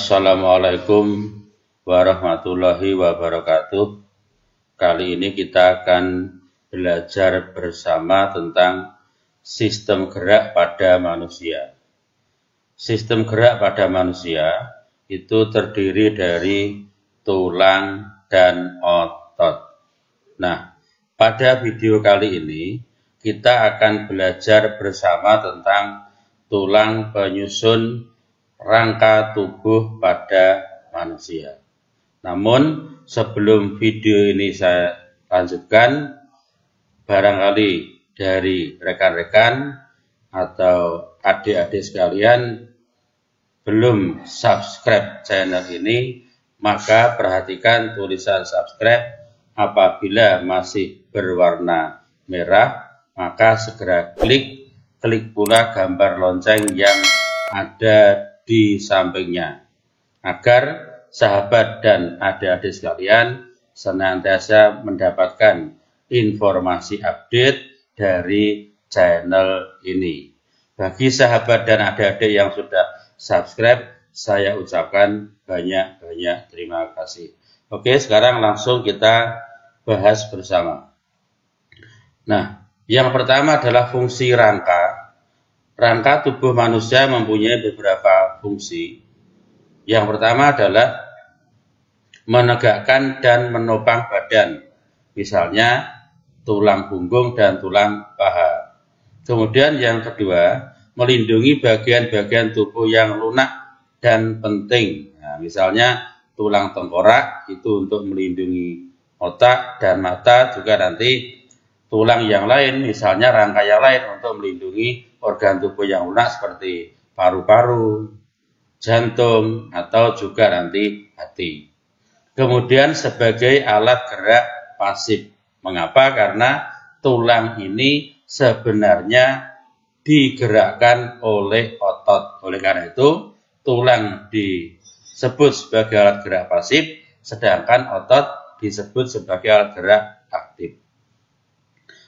Assalamualaikum warahmatullahi wabarakatuh. Kali ini kita akan belajar bersama tentang sistem gerak pada manusia. Sistem gerak pada manusia itu terdiri dari tulang dan otot. Nah, pada video kali ini kita akan belajar bersama tentang tulang penyusun rangka tubuh pada manusia. Namun sebelum video ini saya lanjutkan, barangkali dari rekan-rekan atau adik-adik sekalian belum subscribe channel ini, maka perhatikan tulisan subscribe. Apabila masih berwarna merah, maka segera klik pula gambar lonceng yang ada di sampingnya, agar sahabat dan adik-adik sekalian senantiasa mendapatkan informasi update dari channel ini. Bagi sahabat dan adik-adik yang sudah subscribe, saya ucapkan banyak-banyak terima kasih. Oke, sekarang langsung kita bahas bersama. Nah, yang pertama adalah fungsi rangka. Rangka tubuh manusia mempunyai beberapa fungsi. Yang pertama adalah menegakkan dan menopang badan, misalnya tulang punggung dan tulang paha. Kemudian yang kedua, melindungi bagian-bagian tubuh yang lunak dan penting. Nah, misalnya tulang tengkorak itu untuk melindungi otak dan mata, juga nanti tulang yang lain, misalnya rangka yang lain untuk melindungi organ tubuh yang lunak seperti paru-paru, jantung, atau juga nanti hati. Kemudian sebagai alat gerak pasif. Mengapa? Karena tulang ini sebenarnya digerakkan oleh otot. Oleh karena itu, tulang disebut sebagai alat gerak pasif, sedangkan otot disebut sebagai alat gerak aktif.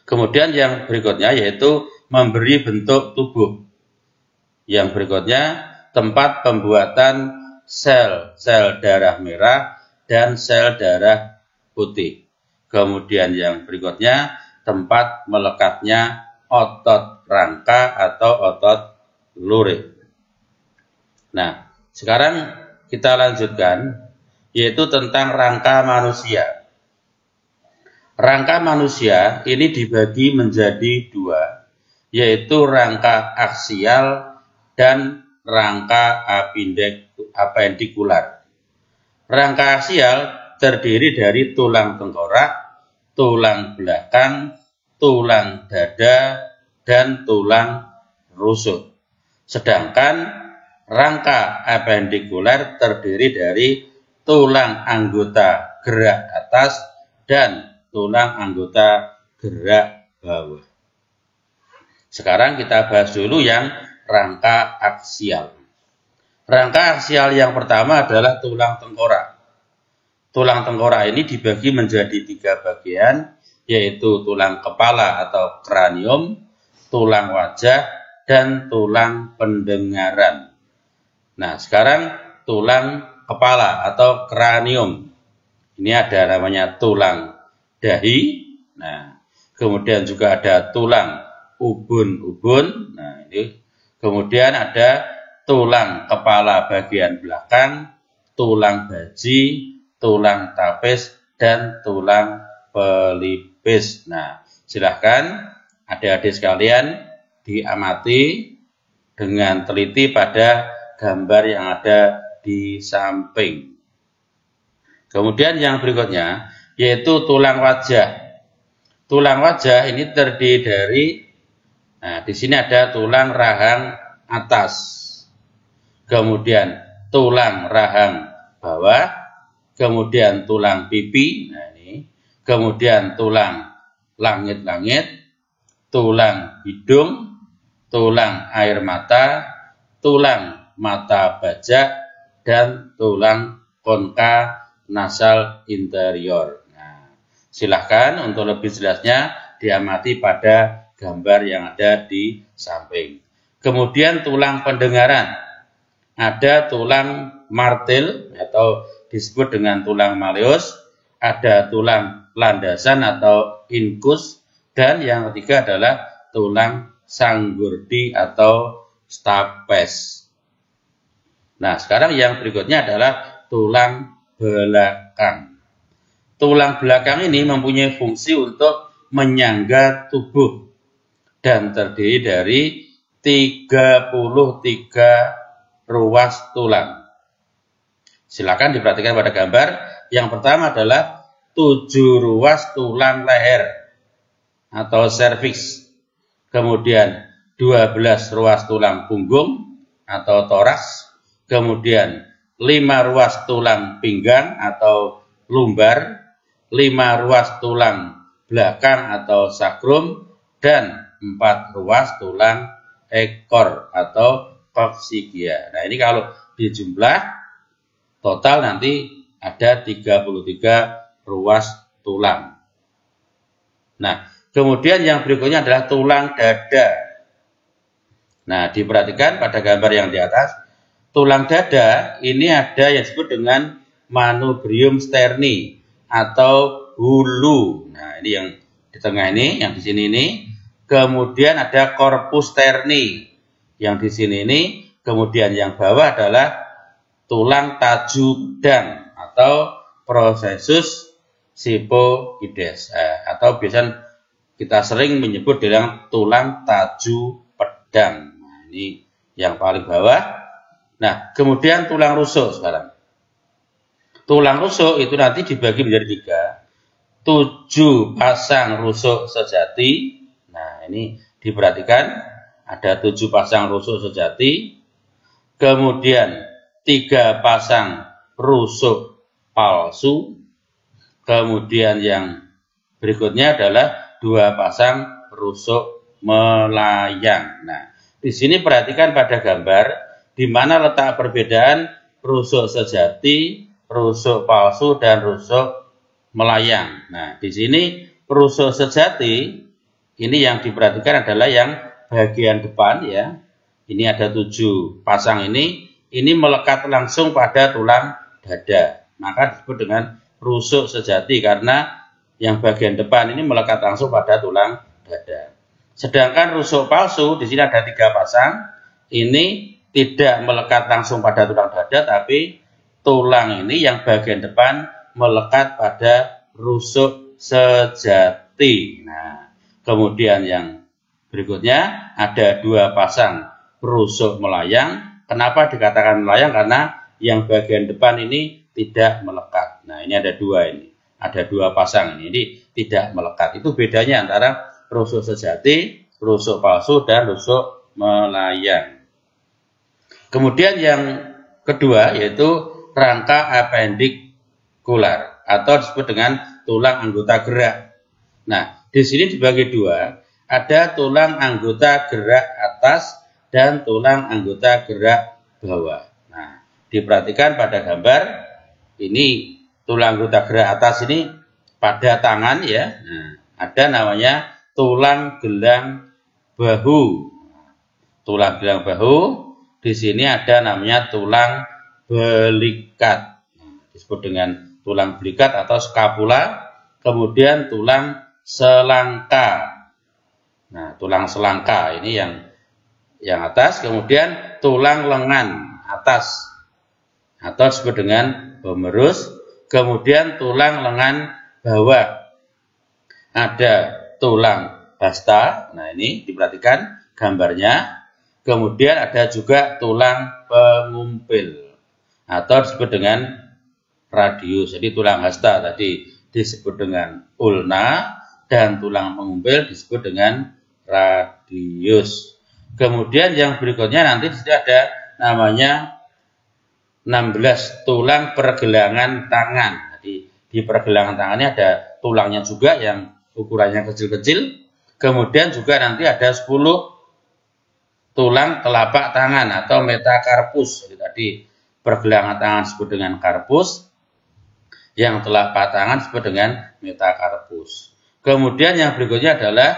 Kemudian yang berikutnya yaitu memberi bentuk tubuh. Yang berikutnya, tempat pembuatan sel darah merah dan sel darah putih. Kemudian yang berikutnya, tempat melekatnya otot rangka atau otot lurik. Nah, sekarang kita lanjutkan, yaitu tentang rangka manusia. Rangka manusia ini dibagi menjadi dua, yaitu rangka aksial dan rangka apendikular. Rangka aksial terdiri dari tulang tengkorak, tulang belakang, tulang dada, dan tulang rusuk. Sedangkan rangka apendikular terdiri dari tulang anggota gerak atas dan tulang anggota gerak bawah. Sekarang kita bahas dulu yang rangka aksial. Rangka aksial yang pertama adalah tulang tengkorak. Tulang tengkorak ini dibagi menjadi 3 bagian, yaitu tulang kepala atau kranium, tulang wajah, dan tulang pendengaran. Nah, sekarang tulang kepala atau kranium. Ini ada namanya tulang dahi. Nah, kemudian juga ada tulang ubun-ubun. Nah, ini kemudian ada tulang kepala bagian belakang, tulang baji, tulang tapis, dan tulang pelipis. Nah, silahkan adik-adik sekalian diamati dengan teliti pada gambar yang ada di samping. Kemudian yang berikutnya yaitu tulang wajah. Tulang wajah ini terdiri dari, nah, di sini ada tulang rahang atas, kemudian tulang rahang bawah, kemudian tulang pipi, nah ini, kemudian tulang langit-langit, tulang hidung, tulang air mata, tulang mata bajak, dan tulang konka nasal interior. Nah, silahkan untuk lebih jelasnya diamati pada gambar yang ada di samping. Kemudian tulang pendengaran. Ada tulang martil atau disebut dengan tulang malleus, ada tulang landasan atau incus, dan yang ketiga adalah tulang sanggurdi atau stapes. Nah, sekarang yang berikutnya adalah tulang belakang. Tulang belakang ini mempunyai fungsi untuk menyangga tubuh dan terdiri dari 33 ruas tulang. Silakan diperhatikan pada gambar. Yang pertama adalah 7 ruas tulang leher atau serviks. Kemudian 12 ruas tulang punggung atau toraks. Kemudian 5 ruas tulang pinggang atau lumbar. 5 ruas tulang belakang atau sacrum. Dan 4 ruas tulang ekor atau coccygia. Nah, ini kalau dijumlah total nanti ada 33 ruas tulang. Nah, kemudian yang berikutnya adalah tulang dada. Nah, diperhatikan pada gambar yang di atas. Tulang dada ini ada yang disebut dengan manubrium sterni atau hulu. Nah, ini yang di tengah ini, yang di sini ini. Kemudian ada corpus sterni yang di sini ini. Kemudian yang bawah adalah tulang tajudang atau processus siphoides, atau biasanya kita sering menyebut dengan tulang taju pedang. Nah, ini yang paling bawah. Nah, kemudian tulang rusuk sekarang. Tulang rusuk itu nanti dibagi menjadi 3. 7 pasang rusuk sejati. Nah, ini diperhatikan ada 7 pasang rusuk sejati. Kemudian 3 pasang rusuk palsu. Kemudian yang berikutnya adalah 2 pasang rusuk melayang. Nah, di sini perhatikan pada gambar di mana letak perbedaan rusuk sejati, rusuk palsu, dan rusuk melayang. Nah, di sini rusuk sejati ini yang diperhatikan adalah yang bagian depan ya. Ini ada 7 pasang ini melekat langsung pada tulang dada. Maka disebut dengan rusuk sejati karena yang bagian depan ini melekat langsung pada tulang dada. Sedangkan rusuk palsu di sini ada 3 pasang. Ini tidak melekat langsung pada tulang dada, tapi tulang ini yang bagian depan melekat pada rusuk sejati. Nah, kemudian yang berikutnya ada 2 pasang rusuk melayang. Kenapa dikatakan melayang? Karena yang bagian depan ini tidak melekat. Nah, ini ada 2 ini. Ada 2 pasang ini tidak melekat. Itu bedanya antara rusuk sejati, rusuk palsu, dan rusuk melayang. Kemudian yang kedua yaitu rangka apendikular atau disebut dengan tulang anggota gerak. Nah, di sini dibagi 2, ada tulang anggota gerak atas dan tulang anggota gerak bawah. Nah, diperhatikan pada gambar ini tulang anggota gerak atas ini pada tangan ya. Nah, ada namanya tulang gelang bahu. Tulang gelang bahu di sini ada namanya tulang belikat. Nah, disebut dengan tulang belikat atau scapula. Kemudian tulang selangka. Nah, tulang selangka ini yang atas. Kemudian tulang lengan atas atau disebut dengan humerus. Kemudian tulang lengan bawah. Ada tulang basta. Nah, ini diperhatikan gambarnya. Kemudian ada juga tulang pengumpil atau disebut dengan radius. Jadi tulang hasta tadi disebut dengan ulna dan tulang pengumpil disebut dengan radius. Kemudian yang berikutnya nanti ada namanya 16 tulang pergelangan tangan. Jadi di pergelangan tangannya ada tulangnya juga yang ukurannya kecil-kecil. Kemudian juga nanti ada 10 tulang telapak tangan atau metakarpus. Jadi tadi pergelangan tangan disebut dengan karpus, yang telapak tangan disebut dengan metakarpus. Kemudian yang berikutnya adalah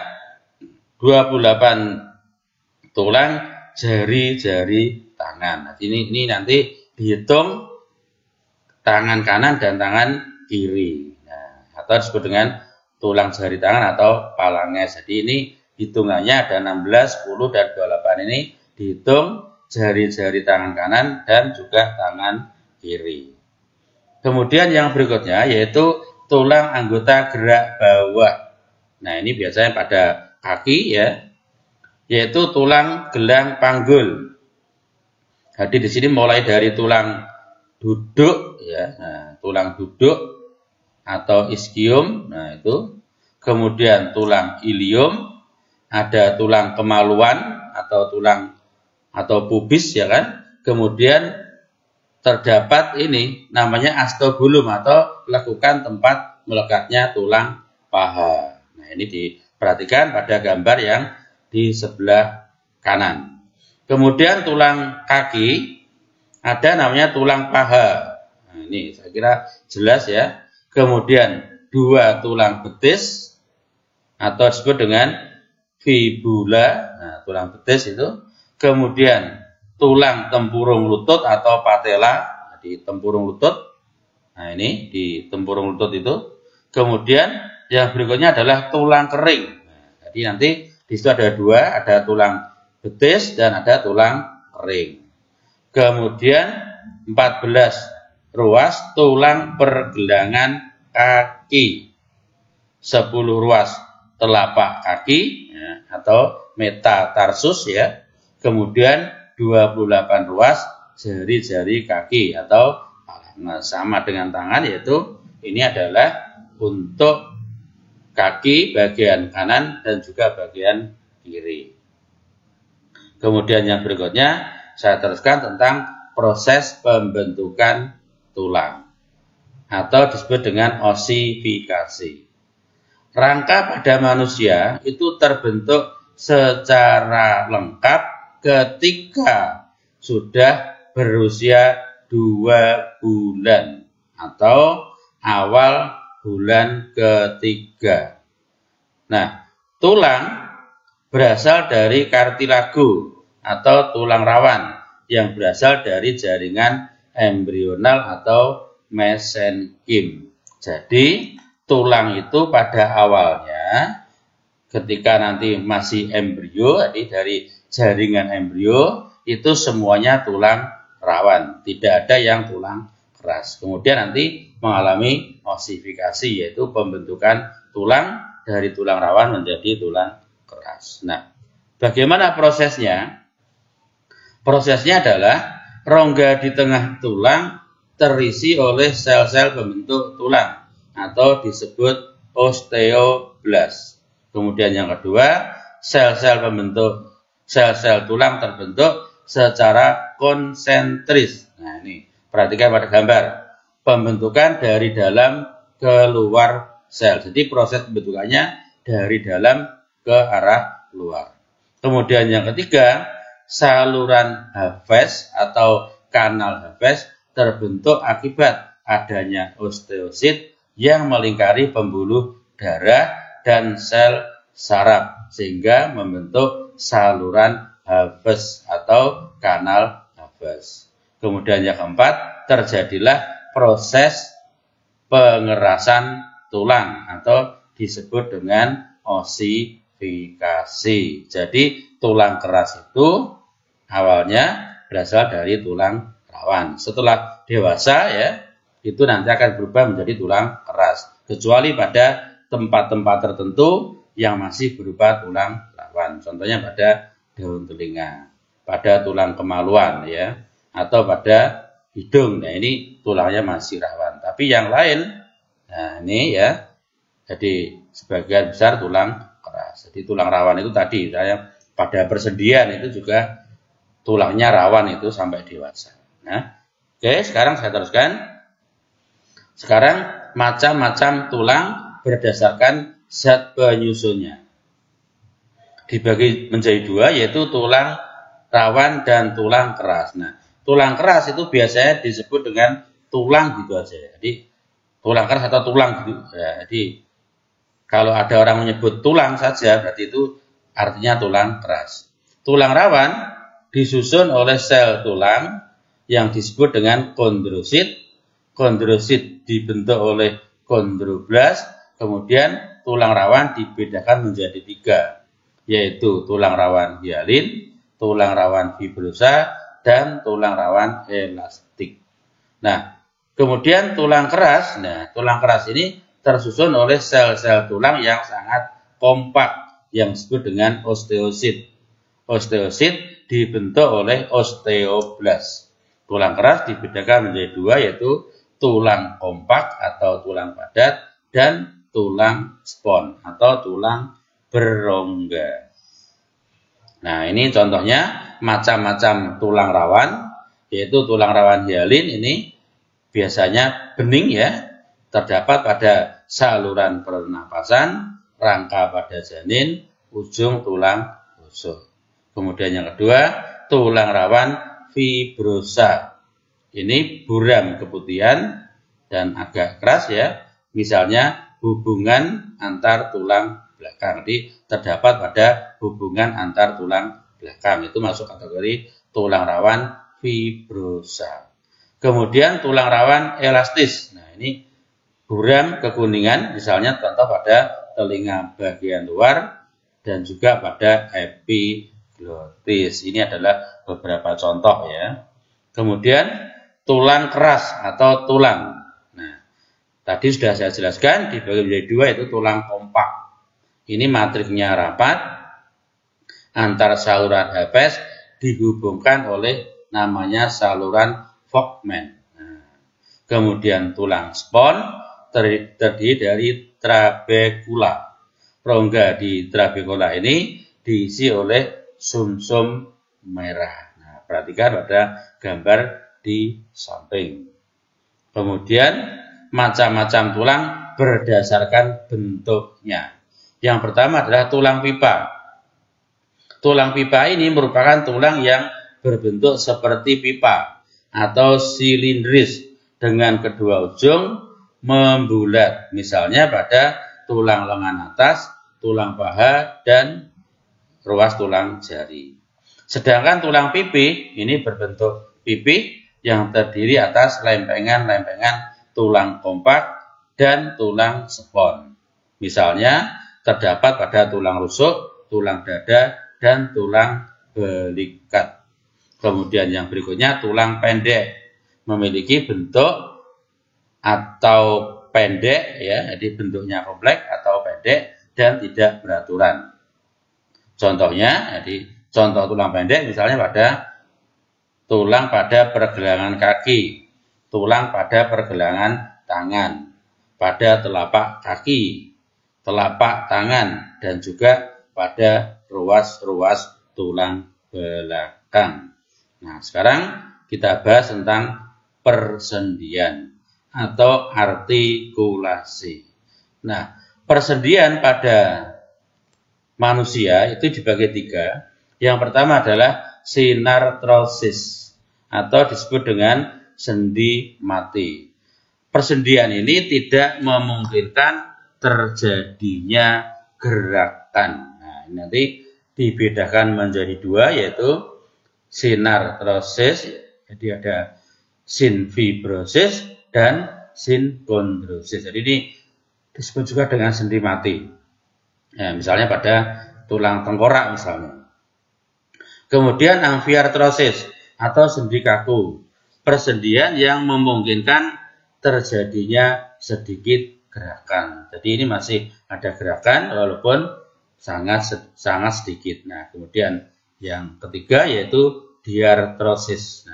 28 tulang jari-jari tangan. Nah, ini nanti dihitung tangan kanan dan tangan kiri. Nah, atau disebut dengan tulang jari tangan atau phalanges. Jadi ini hitungannya ada 16, 10, dan 28 ini dihitung jari-jari tangan kanan dan juga tangan kiri. Kemudian yang berikutnya yaitu tulang anggota gerak bawah. Nah, ini biasanya pada kaki ya, yaitu tulang gelang panggul. Jadi di sini mulai dari tulang duduk ya, nah, tulang duduk atau ischium, nah itu. Kemudian tulang ilium, ada tulang kemaluan atau tulang atau pubis ya kan. Kemudian terdapat ini namanya astobulum atau lekukan tempat melekatnya tulang paha. Nah, ini diperhatikan pada gambar yang di sebelah kanan. Kemudian tulang kaki ada namanya tulang paha. Nah, ini saya kira jelas ya. Kemudian dua tulang betis atau disebut dengan fibula. Nah, tulang betis itu. Kemudian tulang tempurung lutut atau patella di tempurung lutut. Nah, ini di tempurung lutut itu. Kemudian yang berikutnya adalah tulang kering. Nah, jadi nanti di situ ada dua, ada tulang betis dan ada tulang kering. Kemudian 14 ruas tulang pergelangan kaki. 10 ruas telapak kaki ya, atau metatarsus ya. Kemudian 28 ruas jari-jari kaki atau sama dengan tangan, yaitu ini adalah untuk kaki bagian kanan dan juga bagian kiri. Kemudian yang berikutnya saya teruskan tentang proses pembentukan tulang atau disebut dengan osifikasi. Rangka pada manusia itu terbentuk secara lengkap ketika sudah berusia 2 bulan atau awal bulan ketiga. Nah, tulang berasal dari kartilago atau tulang rawan yang berasal dari jaringan embrional atau mesenkim. Jadi, tulang itu pada awalnya ketika nanti masih embrio, jadi dari jaringan embrio itu semuanya tulang rawan, tidak ada yang tulang keras. Kemudian nanti mengalami osifikasi, yaitu pembentukan tulang dari tulang rawan menjadi tulang keras. Nah, bagaimana prosesnya? Prosesnya adalah rongga di tengah tulang terisi oleh sel-sel pembentuk tulang atau disebut osteoblast. Kemudian yang kedua, sel-sel tulang terbentuk secara konsentris. Nah, ini perhatikan pada gambar. Pembentukan dari dalam keluar sel. Jadi proses pembentukannya dari dalam ke arah luar. Kemudian yang ketiga, saluran Haves atau kanal Haves terbentuk akibat adanya osteosit yang melingkari pembuluh darah dan sel saraf sehingga membentuk saluran Haves atau kanal Haves. Kemudian yang keempat, terjadilah proses pengerasan tulang atau disebut dengan osifikasi. Jadi tulang keras itu awalnya berasal dari tulang rawan. Setelah dewasa ya, itu nanti akan berubah menjadi tulang keras. Kecuali pada tempat-tempat tertentu yang masih berupa tulang rawan. Contohnya pada daun telinga, pada tulang kemaluan ya, atau pada hidung. Nah, ini tulangnya masih rawan. Tapi yang lain, nah ini ya, jadi sebagian besar tulang keras. Jadi tulang rawan itu tadi, misalnya pada persendian itu juga tulangnya rawan itu sampai dewasa. Nah, oke, sekarang saya teruskan. Sekarang macam-macam tulang berdasarkan zat penyusunnya. Dibagi menjadi dua, yaitu tulang rawan dan tulang keras. Nah, tulang keras itu biasanya disebut dengan tulang gitu aja. Jadi tulang keras atau tulang gitu. Ya, jadi kalau ada orang menyebut tulang saja, berarti itu artinya tulang keras. Tulang rawan disusun oleh sel tulang yang disebut dengan kondrosit. Kondrosit dibentuk oleh kondroblast, kemudian tulang rawan dibedakan menjadi 3, yaitu tulang rawan hialin, tulang rawan fibrosa, dan tulang rawan elastik. Nah, kemudian tulang keras. Nah, tulang keras ini tersusun oleh sel-sel tulang yang sangat kompak yang disebut dengan osteosit. Osteosit dibentuk oleh osteoblast. Tulang keras dibedakan menjadi 2, yaitu tulang kompak atau tulang padat dan tulang spon atau tulang berongga. Nah, ini contohnya macam-macam tulang rawan, yaitu tulang rawan hialin ini biasanya bening ya, terdapat pada saluran pernapasan, rangka pada janin, ujung tulang rusuk. Kemudian yang kedua, tulang rawan fibrosa. Ini buram keputihan dan agak keras ya. Misalnya hubungan antar tulang belakang. Jadi terdapat pada hubungan antar tulang belakang. Itu masuk kategori tulang rawan fibrosa. Kemudian tulang rawan elastis. Nah, ini buram kekuningan, misalnya contoh pada telinga bagian luar dan juga pada epiglotis. Ini adalah beberapa contoh ya. Kemudian tulang keras atau tulang. Nah, tadi sudah saya jelaskan dibagi menjadi 2, yaitu tulang kompak. Ini matriksnya rapat, antar saluran Hebes dihubungkan oleh namanya saluran Volkmann. Nah, kemudian tulang spon terdiri dari trabekula. Rongga di trabekula ini diisi oleh sumsum merah. Nah, perhatikan pada gambar di samping. Kemudian macam-macam tulang berdasarkan bentuknya. Yang pertama adalah tulang pipa. Tulang pipa ini merupakan tulang yang berbentuk seperti pipa atau silindris dengan kedua ujung membulat. Misalnya pada tulang lengan atas, tulang paha, dan ruas tulang jari. Sedangkan tulang pipi ini berbentuk pipi yang terdiri atas lempengan-lempengan tulang kompak dan tulang spon. Misalnya terdapat pada tulang rusuk, tulang dada, dan tulang belikat. Kemudian yang berikutnya tulang pendek, memiliki bentuk atau pendek ya, jadi bentuknya kompleks atau pendek dan tidak beraturan. Contohnya, jadi contoh tulang pendek misalnya pada tulang pada pergelangan kaki, tulang pada pergelangan tangan, pada telapak kaki, telapak tangan, dan juga pada ruas-ruas tulang belakang. Nah, sekarang kita bahas tentang persendian atau artikulasi. Nah, persendian pada manusia itu dibagi 3. Yang pertama adalah sinartrosis atau disebut dengan sendi mati. Persendian ini tidak memungkinkan terjadinya gerakan. Nah, ini nanti dibedakan menjadi 2, yaitu sinartrosis, jadi ada sinfibrosis dan sinkondrosis. Jadi ini disebut juga dengan sendi mati. Nah, misalnya pada tulang tengkorak misalnya. Kemudian amfiartrosis atau sendi kaku, persendian yang memungkinkan terjadinya sedikit gerakan. Jadi ini masih ada gerakan walaupun sangat sedikit. Nah, kemudian yang ketiga yaitu diartrosis,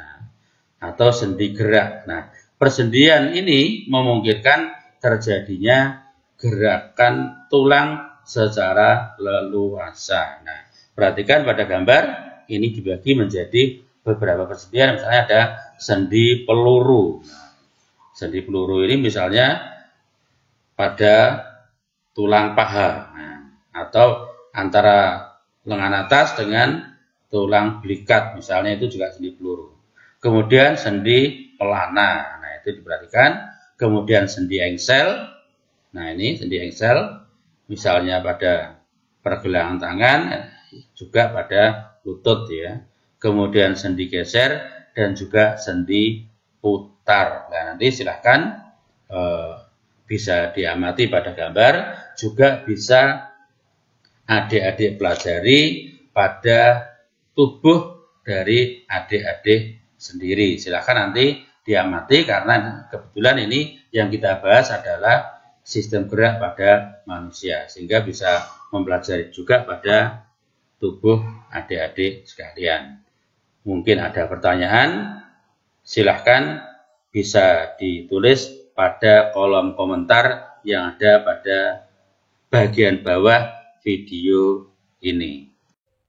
atau sendi gerak. Nah, persendian ini memungkinkan terjadinya gerakan tulang secara leluasa. Nah, perhatikan pada gambar ini dibagi menjadi beberapa persendian. Misalnya ada sendi peluru. Sendi peluru ini misalnya pada tulang paha, atau antara lengan atas dengan tulang belikat, misalnya itu juga sendi peluru. Kemudian sendi pelana, nah itu diperhatikan. Kemudian sendi engsel, nah ini sendi engsel, misalnya pada pergelangan tangan, juga pada lutut ya. Kemudian sendi geser dan juga sendi putar. Nah, nanti silahkan bisa diamati pada gambar, juga bisa adik-adik pelajari pada tubuh dari adik-adik sendiri. Silahkan nanti diamati, karena kebetulan ini yang kita bahas adalah sistem gerak pada manusia, sehingga bisa mempelajari juga pada tubuh adik-adik sekalian. Mungkin ada pertanyaan, silahkan bisa ditulis pada kolom komentar yang ada pada bagian bawah video ini.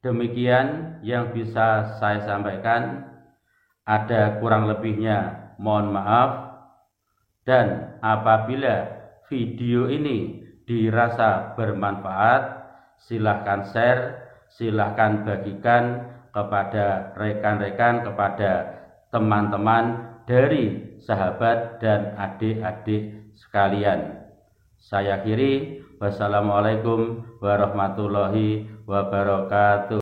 Demikian yang bisa saya sampaikan. Ada kurang lebihnya mohon maaf, dan apabila video ini dirasa bermanfaat, silahkan share, silahkan bagikan kepada rekan-rekan, kepada teman-teman dari sahabat dan adik-adik sekalian. Saya akhiri, wassalamualaikum warahmatullahi wabarakatuh.